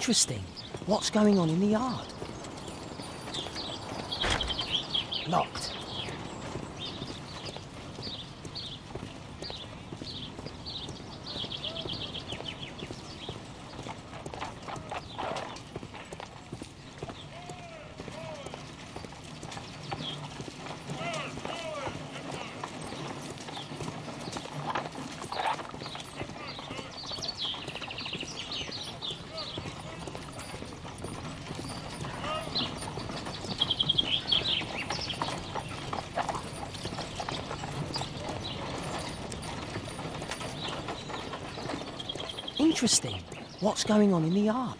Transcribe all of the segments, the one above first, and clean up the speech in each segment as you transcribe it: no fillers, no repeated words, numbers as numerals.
Interesting. What's going on in the yard? Locked. Interesting. What's going on in the yard?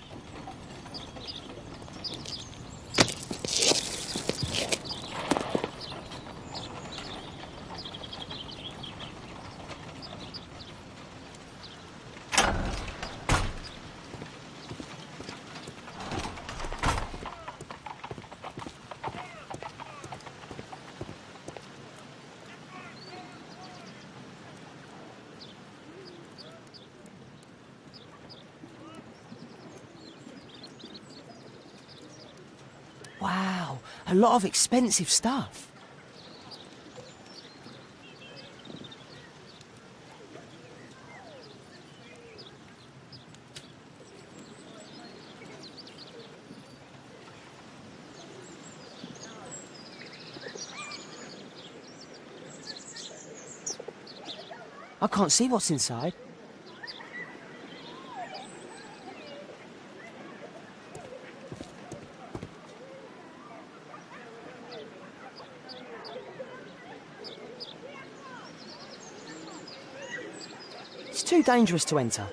Wow, a lot of expensive stuff. I can't see what's inside. It's too dangerous to enter.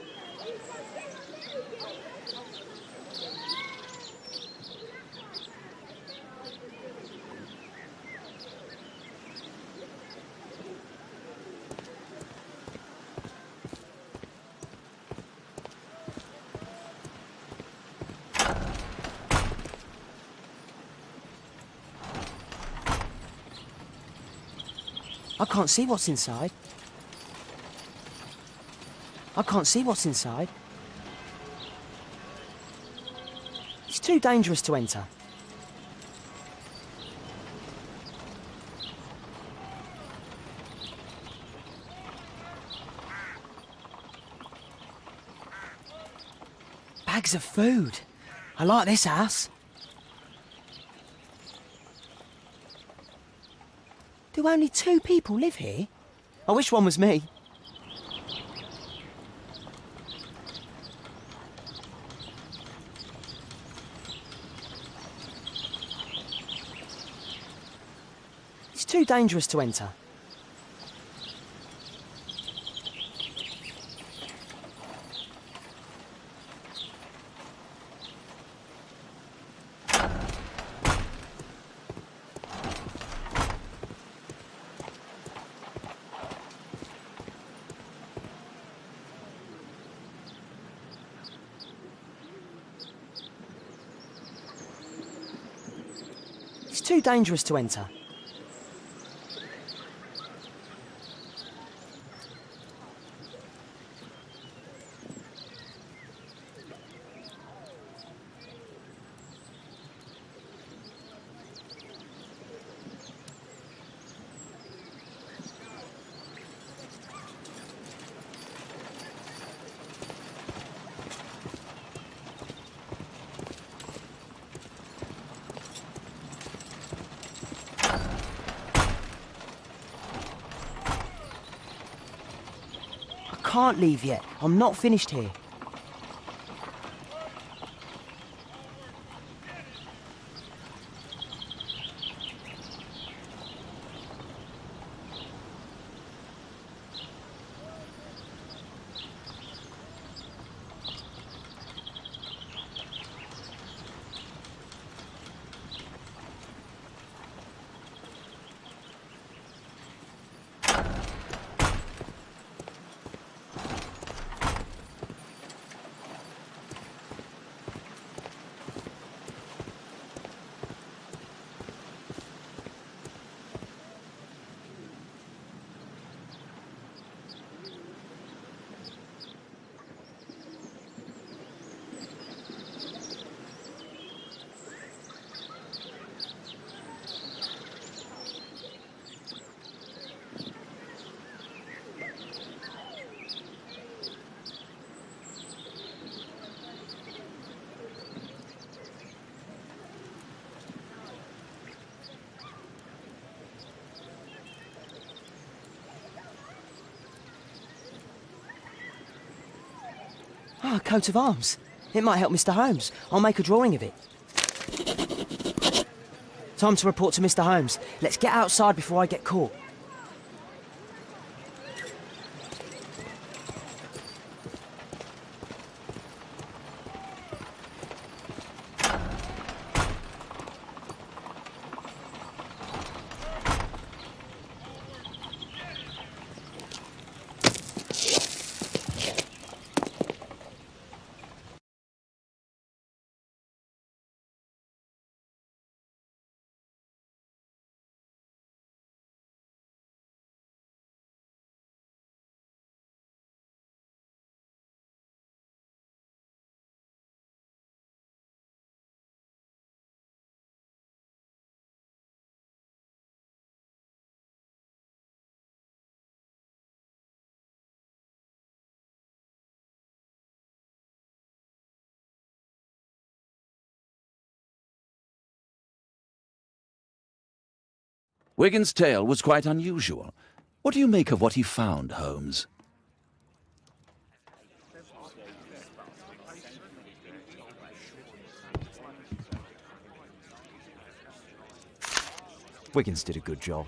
I can't see what's inside. I can't see what's inside. It's too dangerous to enter. Bags of food. I like this house. Do only 2 people live here? I wish one was me. It's too dangerous to enter. It's too dangerous to enter. I can't leave yet. I'm not finished here. Ah, a coat of arms. It might help Mr. Holmes. I'll make a drawing of it. Time to report to Mr. Holmes. Let's get outside before I get caught. Wigan's tale was quite unusual. What do you make of what he found, Holmes? Wiggins did a good job.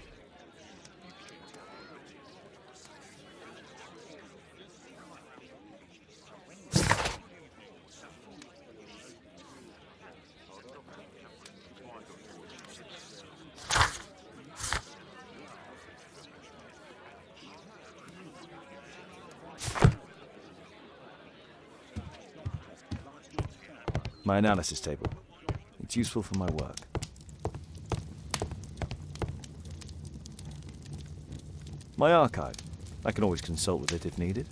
My analysis table. It's useful for my work. My archive. I can always consult with it if needed.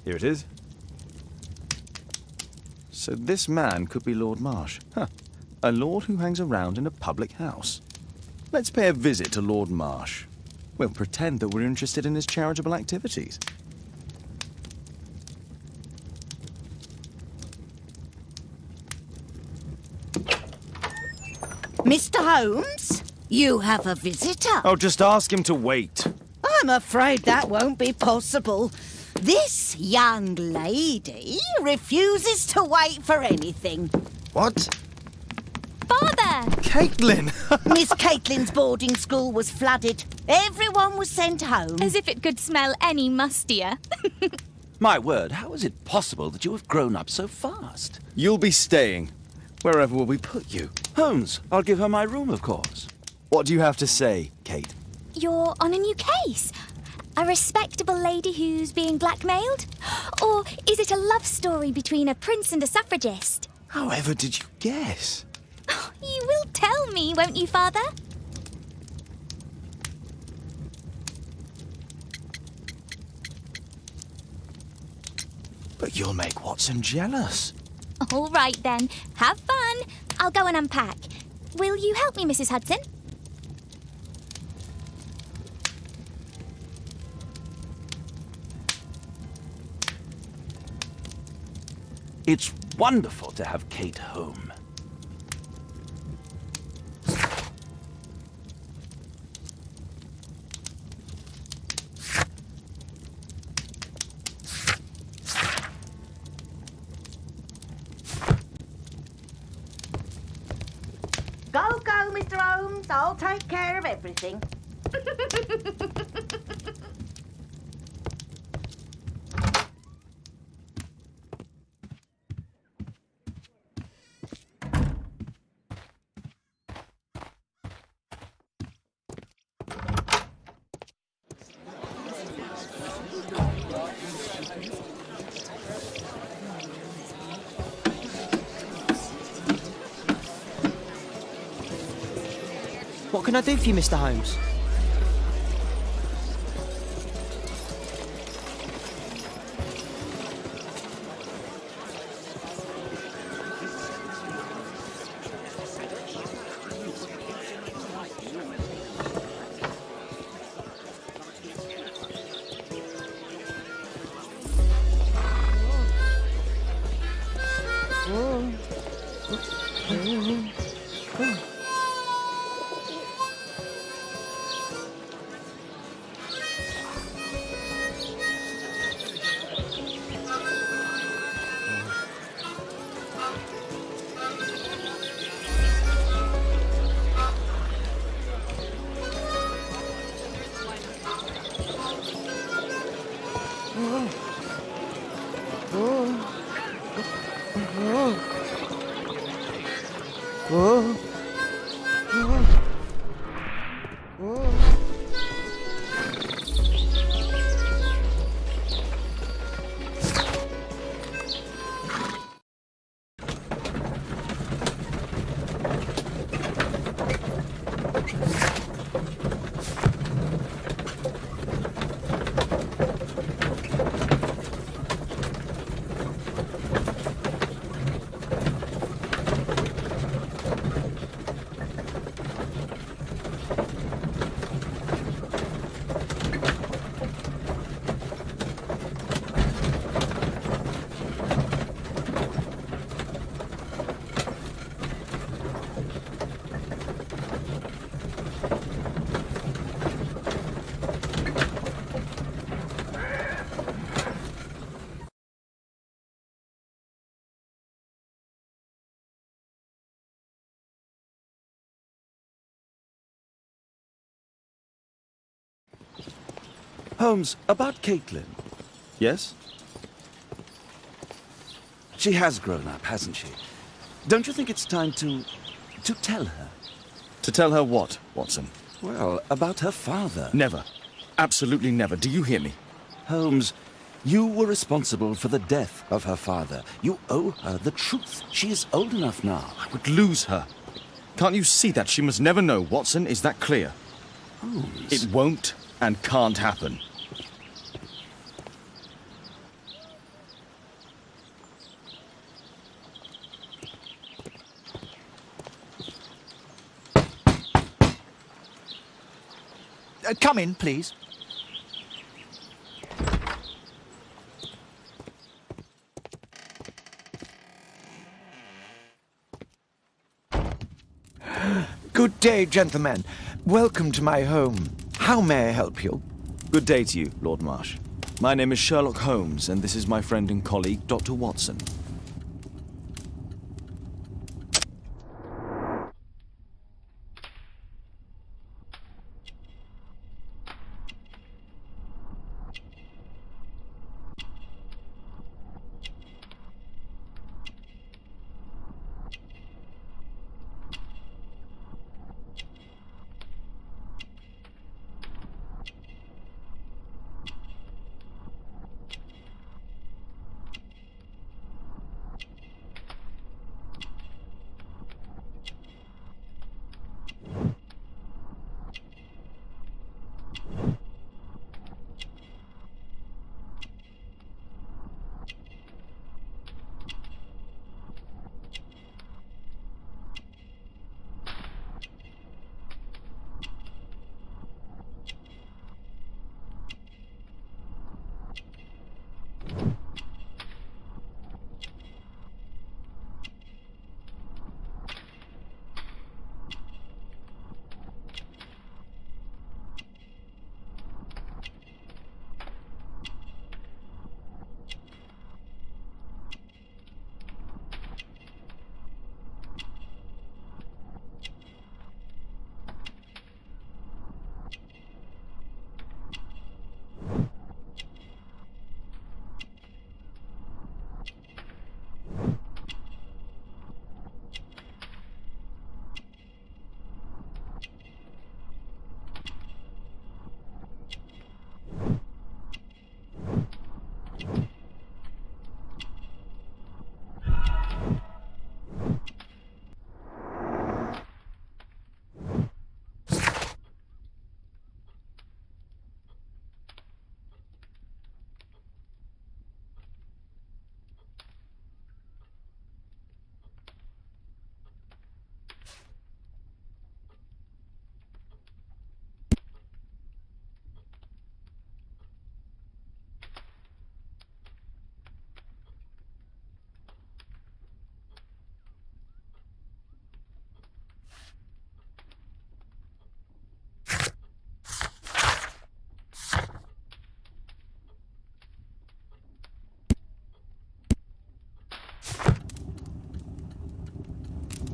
Here it is. So this man could be Lord Marsh. Huh. A lord who hangs around in a public house. Let's pay a visit to Lord Marsh. We'll pretend that we're interested in his charitable activities. Mr. Holmes, you have a visitor. Oh, just ask him to wait. I'm afraid that won't be possible. This young lady refuses to wait for anything. What? Father! Caitlin! Miss Caitlin's boarding school was flooded. Everyone was sent home. As if it could smell any mustier. My word, how is it possible that you have grown up so fast? You'll be staying. Wherever will we put you? Holmes, I'll give her my room, of course. What do you have to say, Kate? You're on a new case. A respectable lady who's being blackmailed? Or is it a love story between a prince and a suffragist? However did you guess? You will tell me, won't you, Father? But you'll make Watson jealous. All right, then. Have fun. I'll go and unpack. Will you help me, Mrs. Hudson? It's wonderful to have Kate home. Go, Mr. Holmes. I'll take care of everything. What can I do for you, Mr. Holmes? Holmes, about Caitlin. Yes? She has grown up, hasn't she? Don't you think it's time to tell her? To tell her what, Watson? Well, about her father. Never. Absolutely never. Do you hear me? Holmes, you were responsible for the death of her father. You owe her the truth. She is old enough now. I would lose her. Can't you see that? She must never know, Watson. Is that clear? Holmes. It won't and can't happen. Come in, please. Good day, gentlemen. Welcome to my home. How may I help you? Good day to you, Lord Marsh. My name is Sherlock Holmes, and this is my friend and colleague, Dr. Watson.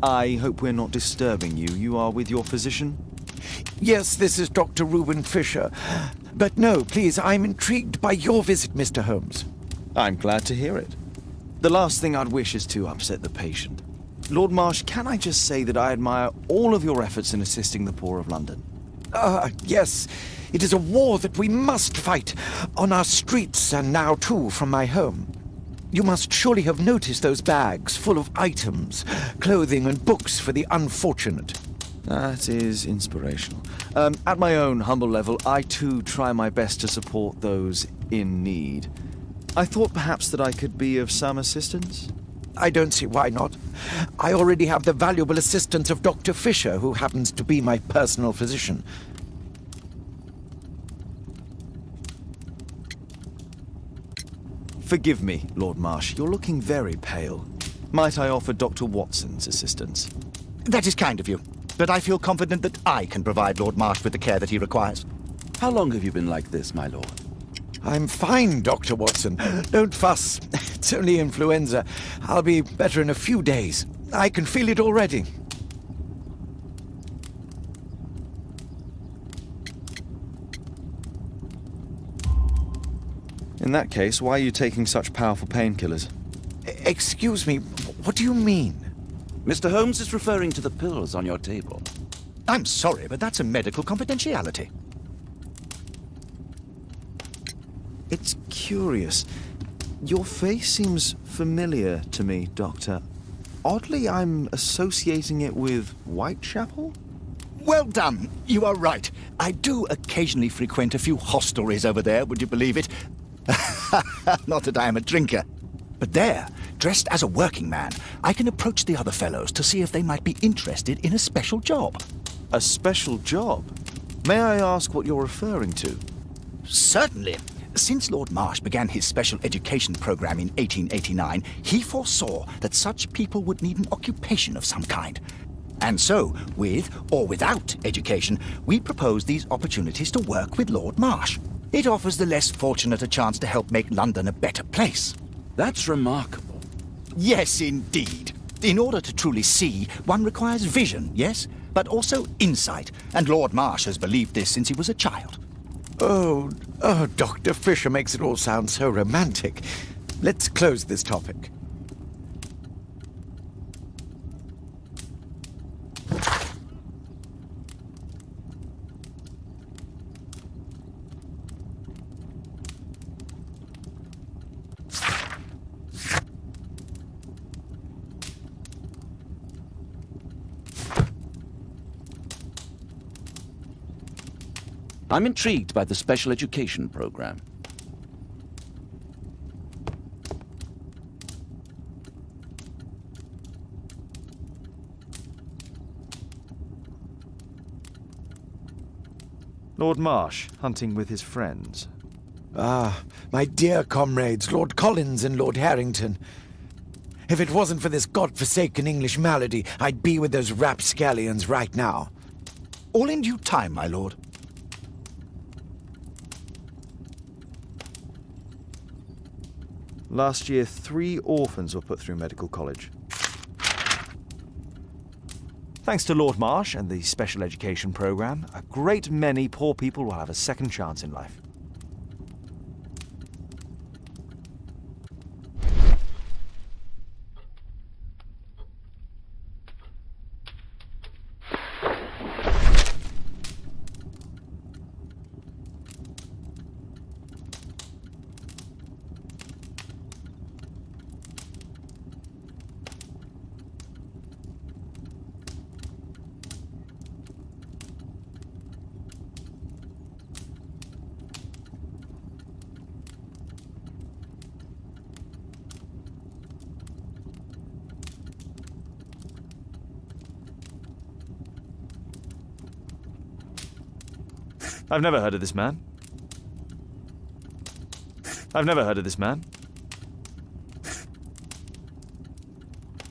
I hope we're not disturbing you. You are with your physician? Yes, this is Dr. Reuben Fisher. But no, please, I'm intrigued by your visit, Mr. Holmes. I'm glad to hear it. The last thing I'd wish is to upset the patient. Lord Marsh, can I just say that I admire all of your efforts in assisting the poor of London? Yes. It is a war that we must fight, on our streets and now too from my home. You must surely have noticed those bags full of items, clothing and books for the unfortunate. That is inspirational. At my own humble level, I too try my best to support those in need. I thought perhaps that I could be of some assistance. I don't see why not. I already have the valuable assistance of Dr. Fisher, who happens to be my personal physician. Forgive me, Lord Marsh. You're looking very pale. Might I offer Dr. Watson's assistance? That is kind of you, but I feel confident that I can provide Lord Marsh with the care that he requires. How long have you been like this, my lord? I'm fine, Dr. Watson. Don't fuss. It's only influenza. I'll be better in a few days. I can feel it already. In that case, why are you taking such powerful painkillers? Excuse me, what do you mean? Mr. Holmes is referring to the pills on your table. I'm sorry, but that's a medical confidentiality. It's curious. Your face seems familiar to me, Doctor. Oddly, I'm associating it with Whitechapel? Well done. You are right. I do occasionally frequent a few hostelries over there, would you believe it? Not that I am a drinker. But there, dressed as a working man, I can approach the other fellows to see if they might be interested in a special job. A special job? May I ask what you're referring to? Certainly. Since Lord Marsh began his special education program in 1889, he foresaw that such people would need an occupation of some kind. And so, with or without education, we propose these opportunities to work with Lord Marsh. It offers the less fortunate a chance to help make London a better place. That's remarkable. Yes, indeed. In order to truly see, one requires vision, yes, but also insight. And Lord Marsh has believed this since he was a child. Oh, Dr. Fisher makes it all sound so romantic. Let's close this topic. I'm intrigued by the special education program. Lord Marsh, hunting with his friends. Ah, my dear comrades, Lord Collins and Lord Harrington. If it wasn't for this godforsaken English malady, I'd be with those rapscallions right now. All in due time, my lord. Last year, 3 orphans were put through medical college. Thanks to Lord Marsh and the special education program, a great many poor people will have a second chance in life. I've never heard of this man.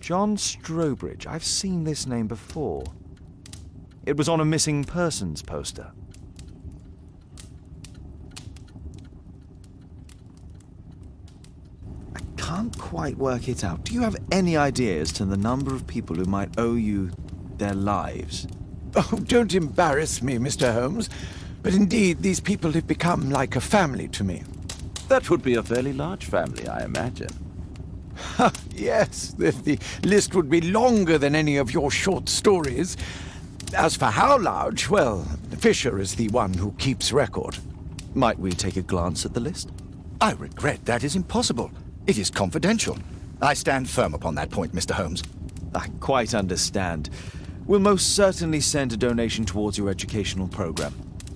John Strobridge. I've seen this name before. It was on a missing persons poster. I can't quite work it out. Do you have any idea as to the number of people who might owe you their lives? Oh, don't embarrass me, Mr. Holmes. But indeed, these people have become like a family to me. That would be a fairly large family, I imagine. Yes, the list would be longer than any of your short stories. As for how large, well, Fisher is the one who keeps record. Might we take a glance at the list? I regret that is impossible. It is confidential. I stand firm upon that point, Mr. Holmes. I quite understand. We'll most certainly send a donation towards your educational program.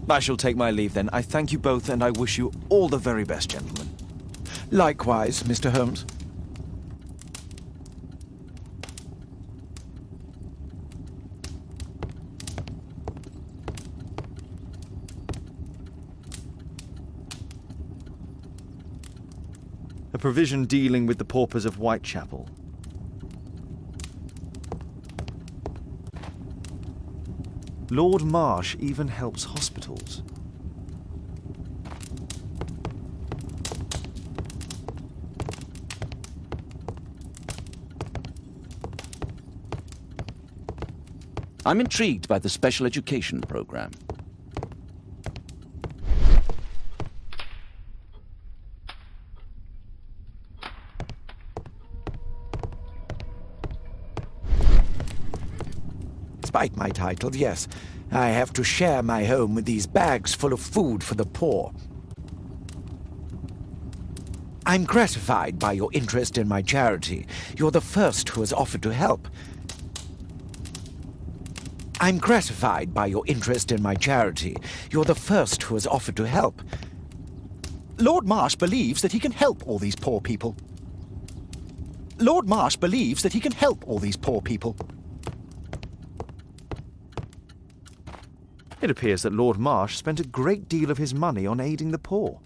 I shall take my leave then. I thank you both, and I wish you all the very best, gentlemen. Likewise, Mr. Holmes. A provision dealing with the paupers of Whitechapel. Lord Marsh even helps hospitals. I'm intrigued by the special education program. Despite my title, yes, I have to share my home with these bags full of food for the poor. I'm gratified by your interest in my charity. You're the first who has offered to help. I'm gratified by your interest in my charity. You're the first who has offered to help. Lord Marsh believes that he can help all these poor people. Lord Marsh believes that he can help all these poor people. It appears that Lord Marsh spent a great deal of his money on aiding the poor.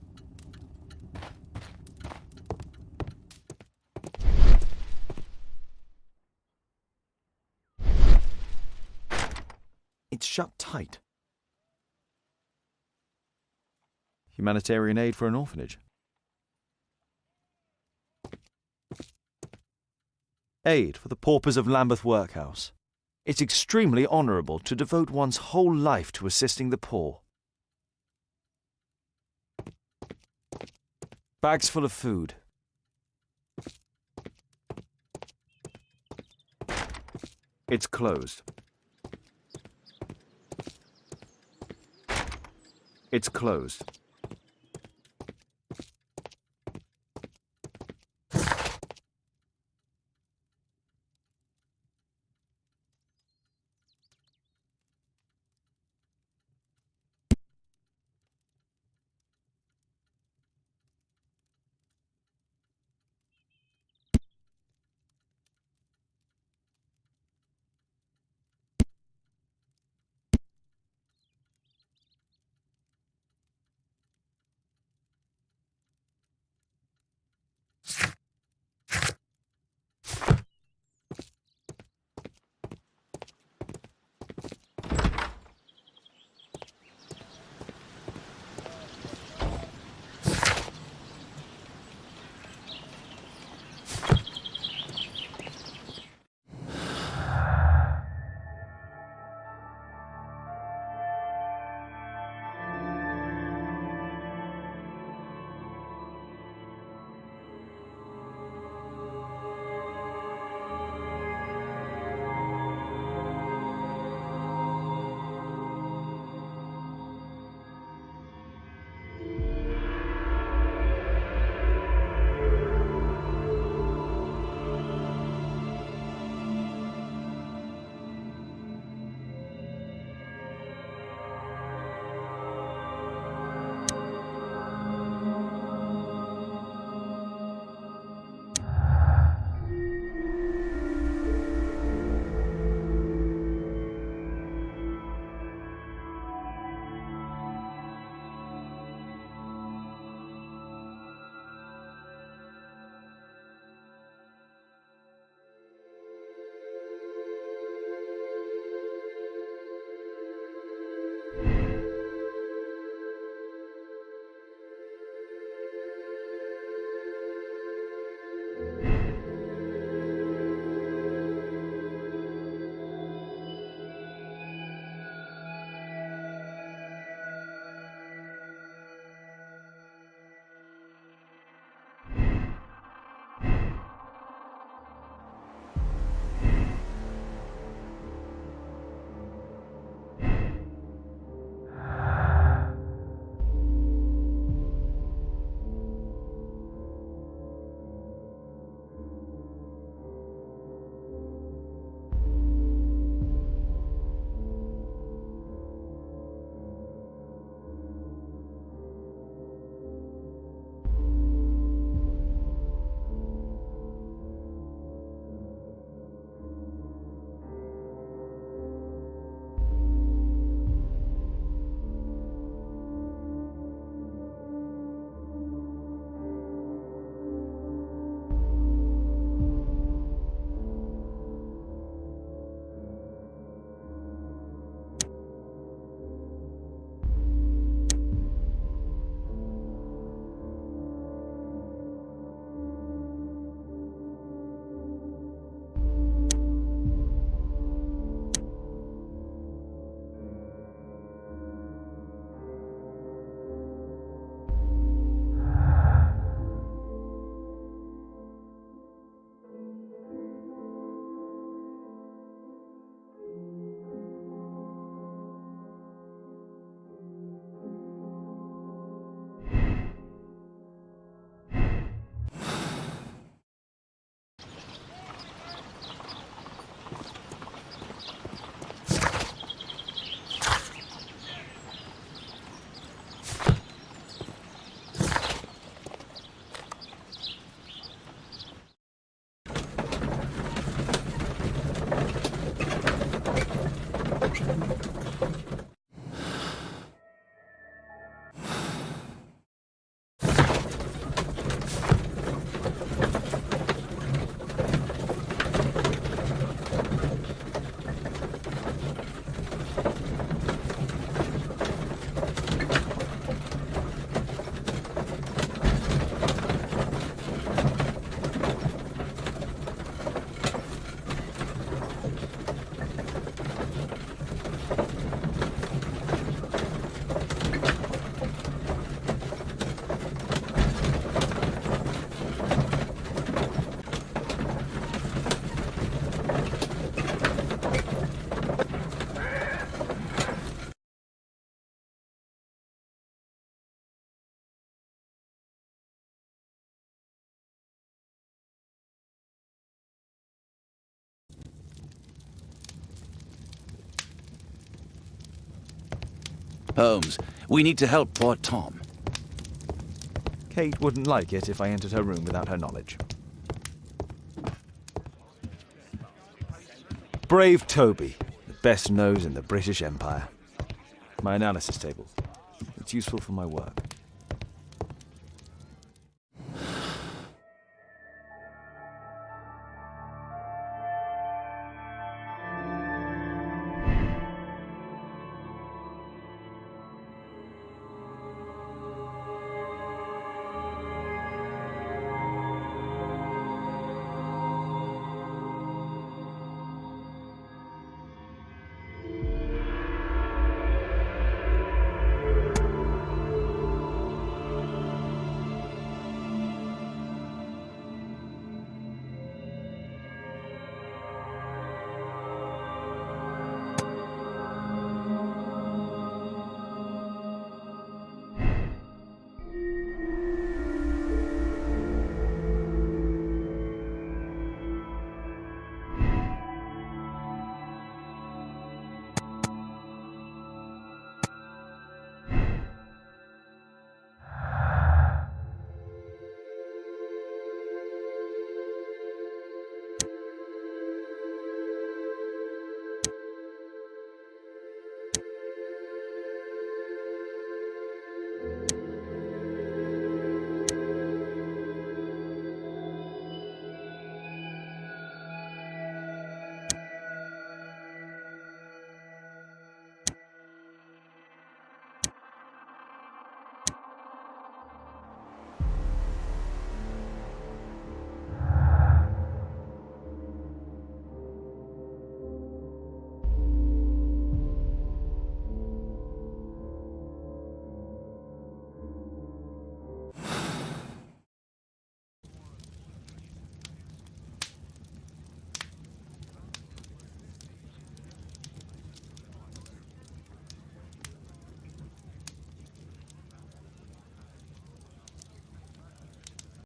It's shut tight. Humanitarian aid for an orphanage. Aid for the paupers of Lambeth Workhouse. It's extremely honourable to devote one's whole life to assisting the poor. Bags full of food. It's closed. It's closed. Holmes, we need to help poor Tom. Kate wouldn't like it if I entered her room without her knowledge. Brave Toby, the best nose in the British Empire. My analysis table. It's useful for my work.